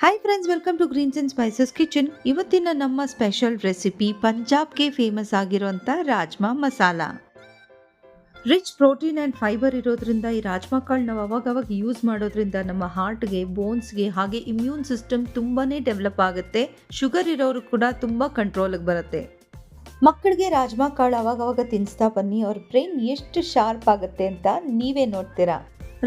Hi friends, welcome to greens and spices kitchen. ಇವತ್ತಿನ ನಮ್ಮ special recipe ಪಂಜಾಬ್ಗೆ famous ಆಗಿರುವಂಥ rajma masala. Rich protein and fibre ಇರೋದ್ರಿಂದ ಈ ರಾಜ್ಮಾ ಕಾಳು ನಾವು ಅವಾಗವಾಗ ಯೂಸ್ ಮಾಡೋದ್ರಿಂದ ನಮ್ಮ ಹಾರ್ಟ್ಗೆ, ಬೋನ್ಸ್ಗೆ, ಹಾಗೆ ಇಮ್ಯೂನ್ ಸಿಸ್ಟಮ್ ತುಂಬಾ ಡೆವಲಪ್ ಆಗುತ್ತೆ. ಶುಗರ್ ಇರೋರು ಕೂಡ ತುಂಬ ಕಂಟ್ರೋಲಿಗೆ ಬರುತ್ತೆ. ಮಕ್ಕಳಿಗೆ ರಾಜ್ಮಾ ಕಾಳು ಅವಾಗವಾಗ ತಿನ್ನಿಸ್ತಾ ಬನ್ನಿ, ಅವ್ರ ಬ್ರೈನ್ ಎಷ್ಟು ಶಾರ್ಪ್ ಆಗುತ್ತೆ ಅಂತ ನೀವೇ ನೋಡ್ತೀರಾ.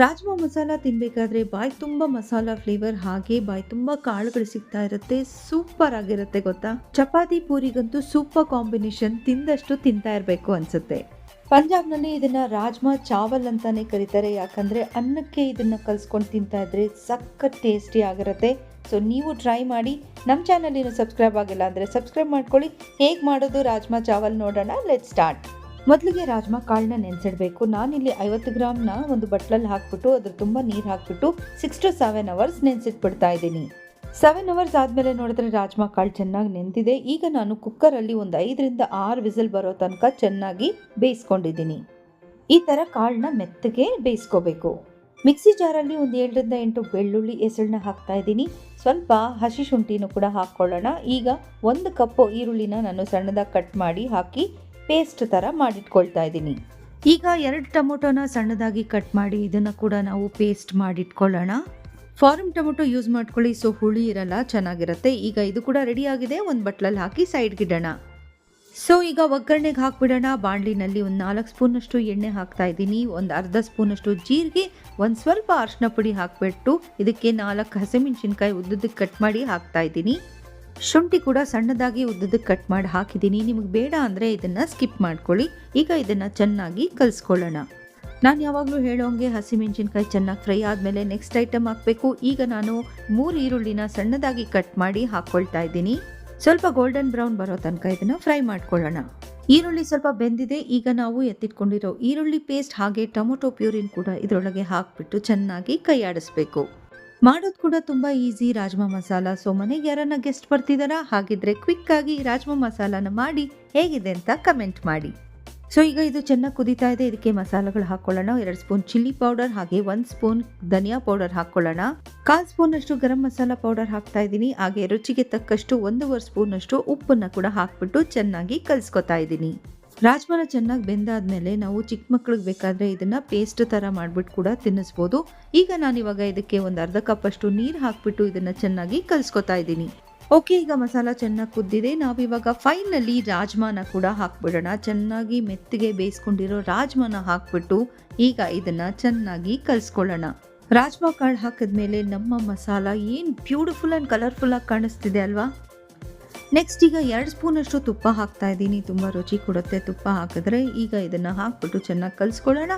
ರಾಜ್ಮಾ ಮಸಾಲ ತಿನ್ನಬೇಕಾದ್ರೆ ಬಾಯಿ ತುಂಬ ಮಸಾಲ ಫ್ಲೇವರ್, ಹಾಗೆ ಬಾಯಿ ತುಂಬ ಕಾಳುಗಳು ಸಿಗ್ತಾ ಇರುತ್ತೆ. ಸೂಪರ್ ಆಗಿರುತ್ತೆ ಗೊತ್ತಾ. ಚಪಾತಿ ಪೂರಿಗಂತೂ ಸೂಪರ್ ಕಾಂಬಿನೇಷನ್. ತಿಂದಷ್ಟು ತಿಂತಾ ಇರಬೇಕು ಅನ್ಸುತ್ತೆ. ಪಂಜಾಬ್ನಲ್ಲಿ ಇದನ್ನ ರಾಜ್ಮಾ ಚಾವಲ್ ಅಂತಾನೆ ಕರೀತಾರೆ, ಯಾಕಂದ್ರೆ ಅನ್ನಕ್ಕೆ ಇದನ್ನ ಕಲ್ಸ್ಕೊಂಡು ತಿಂತಾ ಇದ್ರೆ ಸಖತ್ ಟೇಸ್ಟಿ ಆಗಿರುತ್ತೆ. ಸೊ ನೀವು ಟ್ರೈ ಮಾಡಿ. ನಮ್ಮ ಚಾನಲ್ ಏನು ಸಬ್ಸ್ಕ್ರೈಬ್ ಆಗಿಲ್ಲ ಅಂದರೆ ಸಬ್ಸ್ಕ್ರೈಬ್ ಮಾಡ್ಕೊಳ್ಳಿ. ಹೇಗೆ ಮಾಡೋದು ರಾಜ್ಮಾ ಚಾವಲ್ ನೋಡೋಣ. Let start. ಮೊದಲಿಗೆ ರಾಜ್ಮಾ ಕಾಳನ್ನ ನೆನೆಸಿಡಬೇಕು. ನಾನಿಲ್ಲಿ 50 ಗ್ರಾಮ್ನ ಒಂದು ಬಟ್ಲಲ್ಲಿ ಹಾಕ್ಬಿಟ್ಟು ಅದ್ರ ತುಂಬ ನೀರು ಹಾಕ್ಬಿಟ್ಟು 6 to 7 hours ನೆನೆಸಿಟ್ಬಿಡ್ತಾ ಇದ್ದೀನಿ. 7 hours ಆದಮೇಲೆ ನೋಡಿದ್ರೆ ರಾಜ್ಮಾ ಕಾಳು ಚೆನ್ನಾಗಿ ನೆಂದಿದೆ. ಈಗ ನಾನು ಕುಕ್ಕರಲ್ಲಿ ಒಂದು 5 ರಿಂದ 6 ವಿಸಿಲ್ ಬರೋ ತನಕ ಚೆನ್ನಾಗಿ ಬೇಯಿಸ್ಕೊಂಡಿದ್ದೀನಿ. ಈ ಥರ ಕಾಳನ್ನ ಮೆತ್ತಗೆ ಬೇಯಿಸ್ಕೋಬೇಕು. ಮಿಕ್ಸಿ ಜಾರಲ್ಲಿ ಒಂದು 7 ರಿಂದ 8 ಬೆಳ್ಳುಳ್ಳಿ ಎಸಳನ್ನ ಹಾಕ್ತಾ ಇದ್ದೀನಿ. ಸ್ವಲ್ಪ ಹಸಿ ಶುಂಠಿನೂ ಕೂಡ ಹಾಕ್ಕೊಳ್ಳೋಣ. ಈಗ 1 ಕಪ್ ಈರುಳ್ಳಿನ ನಾನು ಸಣ್ಣದಾಗಿ ಕಟ್ ಮಾಡಿ ಹಾಕಿ ಪೇಸ್ಟ್ ಥರ ಮಾಡಿಟ್ಕೊಳ್ತಾ ಇದ್ದೀನಿ. ಈಗ 2 ಟೊಮೊಟೊನ ಸಣ್ಣದಾಗಿ ಕಟ್ ಮಾಡಿ ಇದನ್ನು ಕೂಡ ನಾವು ಪೇಸ್ಟ್ ಮಾಡಿಟ್ಕೊಳ್ಳೋಣ. ಫಾರ್ಮ್ ಟೊಮೊಟೊ ಯೂಸ್ ಮಾಡ್ಕೊಳ್ಳಿ, ಸೊ ಹುಳಿ ಇರಲ್ಲ, ಚೆನ್ನಾಗಿರುತ್ತೆ. ಈಗ ಇದು ಕೂಡ ರೆಡಿ ಆಗಿದೆ. ಒಂದು ಬಟ್ಲಲ್ಲಿ ಹಾಕಿ ಸೈಡ್ಗಿಡೋಣ. ಸೊ ಈಗ ಒಗ್ಗರಣೆಗೆ ಹಾಕ್ಬಿಡೋಣ. ಬಾಣಲಿನಲ್ಲಿ ಒಂದು 4 ಸ್ಪೂನಷ್ಟು ಎಣ್ಣೆ ಹಾಕ್ತಾ ಇದ್ದೀನಿ. ಒಂದು ಅರ್ಧ ಸ್ಪೂನಷ್ಟು ಜೀರಿಗೆ, ಒಂದು ಸ್ವಲ್ಪ ಅರಿಶಿನ ಪುಡಿ ಹಾಕ್ಬಿಟ್ಟು ಇದಕ್ಕೆ 4 ಹಸಿಮೆಣಸಿನ್ಕಾಯಿ ಉದ್ದದಕ್ಕೆ ಕಟ್ ಮಾಡಿ ಹಾಕ್ತಾ ಇದ್ದೀನಿ. ಶುಂಠಿ ಕೂಡ ಸಣ್ಣದಾಗಿ ಉದ್ದದಕ್ಕೆ ಕಟ್ ಮಾಡಿ ಹಾಕಿದ್ದೀನಿ. ನಿಮಗೆ ಬೇಡ ಅಂದರೆ ಇದನ್ನು ಸ್ಕಿಪ್ ಮಾಡ್ಕೊಳ್ಳಿ. ಈಗ ಇದನ್ನು ಚೆನ್ನಾಗಿ ಕಲಿಸ್ಕೊಳ್ಳೋಣ. ನಾನು ಯಾವಾಗಲೂ ಹೇಳೋಂಗೆ ಹಸಿಮೆಣಸಿನ್ಕಾಯಿ ಚೆನ್ನಾಗಿ ಫ್ರೈ ಆದಮೇಲೆ ನೆಕ್ಸ್ಟ್ ಐಟಮ್ ಹಾಕಬೇಕು. ಈಗ ನಾನು 3 ಈರುಳ್ಳಿನ ಸಣ್ಣದಾಗಿ ಕಟ್ ಮಾಡಿ ಹಾಕ್ಕೊಳ್ತಾ ಇದ್ದೀನಿ. ಸ್ವಲ್ಪ ಗೋಲ್ಡನ್ ಬ್ರೌನ್ ಬರೋ ತನಕ ಇದನ್ನು ಫ್ರೈ ಮಾಡ್ಕೊಳ್ಳೋಣ. ಈರುಳ್ಳಿ ಸ್ವಲ್ಪ ಬೆಂದಿದೆ. ಈಗ ನಾವು ಎತ್ತಿಟ್ಕೊಂಡಿರೋ ಈರುಳ್ಳಿ ಪೇಸ್ಟ್ ಹಾಗೆ ಟೊಮೊಟೊ ಪ್ಯೂರಿನ್ ಕೂಡ ಇದರೊಳಗೆ ಹಾಕ್ಬಿಟ್ಟು ಚೆನ್ನಾಗಿ ಕೈ ಆಡಿಸ್ಬೇಕು. ಮಾಡೋದು ಕೂಡ ತುಂಬ ಈಸಿ ರಾಜ್ಮಾ ಮಸಾಲ. ಸೊ ಮನೆಗೆ ಯಾರನ್ನ ಗೆಸ್ಟ್ ಬರ್ತಿದ್ದಾರಾ? ಹಾಗಿದ್ರೆ ಕ್ವಿಕ್ ಆಗಿ ರಾಜ್ಮಾ ಮಸಾಲಾನ ಮಾಡಿ ಹೇಗಿದೆ ಅಂತ ಕಮೆಂಟ್ ಮಾಡಿ. ಸೊ ಈಗ ಇದು ಚೆನ್ನಾಗಿ ಕುದೀತಾ ಇದೆ. ಇದಕ್ಕೆ ಮಸಾಲೆಗಳು ಹಾಕ್ಕೊಳ್ಳೋಣ. 2 ಸ್ಪೂನ್ ಚಿಲ್ಲಿ ಪೌಡರ್ ಹಾಗೆ 1 ಸ್ಪೂನ್ ಧನಿಯಾ ಪೌಡರ್ ಹಾಕ್ಕೊಳ್ಳೋಣ. 1/4 ಸ್ಪೂನಷ್ಟು ಗರಂ ಮಸಾಲ ಪೌಡರ್ ಹಾಕ್ತಾ ಇದ್ದೀನಿ. ಹಾಗೆ ರುಚಿಗೆ ತಕ್ಕಷ್ಟು 1.5 ಸ್ಪೂನಷ್ಟು ಉಪ್ಪನ್ನು ಕೂಡ ಹಾಕ್ಬಿಟ್ಟು ಚೆನ್ನಾಗಿ ಕಲಿಸ್ಕೊತಾ ಇದ್ದೀನಿ. ರಾಜ್ಮಾನ ಚೆನ್ನಾಗಿ ಬೆಂದಾದ್ಮೇಲೆ ನಾವು ಚಿಕ್ಕ ಮಕ್ಳಿಗೆ ಬೇಕಾದರೆ ಇದನ್ನು ಪೇಸ್ಟ್ ಥರ ಮಾಡಿಬಿಟ್ಟು ಕೂಡ ತಿನ್ನಿಸ್ಬೋದು. ಈಗ ನಾನಿವಾಗ ಇದಕ್ಕೆ ಒಂದು ಅರ್ಧ ಕಪ್ಪಷ್ಟು ನೀರು ಹಾಕ್ಬಿಟ್ಟು ಇದನ್ನು ಚೆನ್ನಾಗಿ ಕಲಿಸ್ಕೊತಾ ಇದ್ದೀನಿ. ಓಕೆ, ಈಗ ಮಸಾಲ ಚೆನ್ನಾಗಿ ಕುದ್ದಿದೆ. ನಾವಿವಾಗ ಫೈನಲಿ ರಾಜ್ಮಾನ ಕೂಡ ಹಾಕ್ಬಿಡೋಣ. ಚೆನ್ನಾಗಿ ಮೆತ್ತಗೆ ಬೇಯಿಸ್ಕೊಂಡಿರೋ ರಾಜ್ಮಾನ ಹಾಕ್ಬಿಟ್ಟು ಈಗ ಇದನ್ನು ಚೆನ್ನಾಗಿ ಕಲಿಸ್ಕೊಳ್ಳೋಣ. ರಾಜ್ಮಾ ಕಾಳು ಹಾಕಿದ್ಮೇಲೆ ನಮ್ಮ ಮಸಾಲ ಏನು ಬ್ಯೂಟಿಫುಲ್ ಆ್ಯಂಡ್ ಕಲರ್ಫುಲ್ಲಾಗಿ ಕಾಣಿಸ್ತಿದೆ ಅಲ್ವಾ. ನೆಕ್ಸ್ಟ್ ಈಗ 2 ಸ್ಪೂನಷ್ಟು ತುಪ್ಪ ಹಾಕ್ತಾ ಇದ್ದೀನಿ. ತುಂಬ ರುಚಿ ಕೊಡುತ್ತೆ ತುಪ್ಪ ಹಾಕಿದ್ರೆ. ಈಗ ಇದನ್ನು ಹಾಕ್ಬಿಟ್ಟು ಚೆನ್ನಾಗಿ ಕಲಿಸ್ಕೊಳ್ಳೋಣ.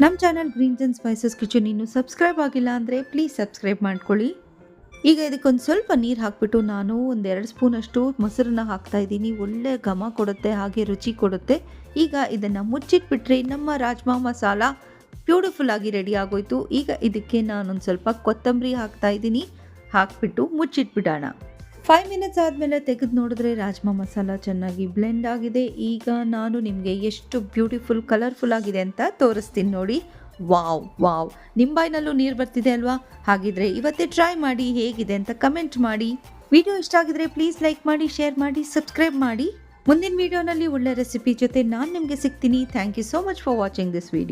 ನಮ್ಮ channel greens and spices kitchen ಇನ್ನೂ ಸಬ್ಸ್ಕ್ರೈಬ್ ಆಗಿಲ್ಲ ಅಂದರೆ ಪ್ಲೀಸ್ ಸಬ್ಸ್ಕ್ರೈಬ್ ಮಾಡ್ಕೊಳ್ಳಿ. ಈಗ ಇದಕ್ಕೊಂದು ಸ್ವಲ್ಪ ನೀರು ಹಾಕ್ಬಿಟ್ಟು ನಾನು ಒಂದು 2 ಸ್ಪೂನಷ್ಟು ಮೊಸರನ್ನ ಹಾಕ್ತಾ ಇದ್ದೀನಿ. ಒಳ್ಳೆ ಘಮ ಕೊಡುತ್ತೆ, ಹಾಗೆ ರುಚಿ ಕೊಡುತ್ತೆ. ಈಗ ಇದನ್ನು ಮುಚ್ಚಿಟ್ಬಿಟ್ರೆ ನಮ್ಮ ರಾಜ್ಮಾ ಮಸಾಲ ಬ್ಯೂಟಿಫುಲ್ ಆಗಿ ರೆಡಿ ಆಗೋಯ್ತು. ಈಗ ಇದಕ್ಕೆ ನಾನೊಂದು ಸ್ವಲ್ಪ ಕೊತ್ತಂಬರಿ ಹಾಕ್ತಾ ಇದ್ದೀನಿ. ಹಾಕ್ಬಿಟ್ಟು ಮುಚ್ಚಿಟ್ಬಿಡೋಣ. 5 ಮಿನಿಟ್ಸ್ ಆದಮೇಲೆ ತೆಗೆದು ನೋಡಿದ್ರೆ ರಾಜ್ಮಾ ಮಸಾಲ ಚೆನ್ನಾಗಿ ಬ್ಲೆಂಡ್ ಆಗಿದೆ. ಈಗ ನಾನು ನಿಮಗೆ ಎಷ್ಟು ಬ್ಯೂಟಿಫುಲ್ ಕಲರ್ಫುಲ್ ಆಗಿದೆ ಅಂತ ತೋರಿಸ್ತೀನಿ ನೋಡಿ. ವಾವ್ ವಾವ್, ನಿಮ್ಮ ಬಾಯಿನಲ್ಲೂ ನೀರು ಬರ್ತಿದೆ ಅಲ್ವಾ. ಹಾಗಿದ್ರೆ ಇವತ್ತೇ ಟ್ರೈ ಮಾಡಿ, ಹೇಗಿದೆ ಅಂತ ಕಮೆಂಟ್ ಮಾಡಿ. ವಿಡಿಯೋ ಇಷ್ಟ ಆಗಿದ್ರೆ ಪ್ಲೀಸ್ ಲೈಕ್ ಮಾಡಿ, ಶೇರ್ ಮಾಡಿ, ಸಬ್ಸ್ಕ್ರೈಬ್ ಮಾಡಿ. ಮುಂದಿನ ವಿಡಿಯೋನಲ್ಲಿ ಒಳ್ಳೆ ರೆಸಿಪಿ ಜೊತೆ ನಾನು ನಿಮಗೆ ಸಿಗ್ತೀನಿ. Thank you so much for watching this video.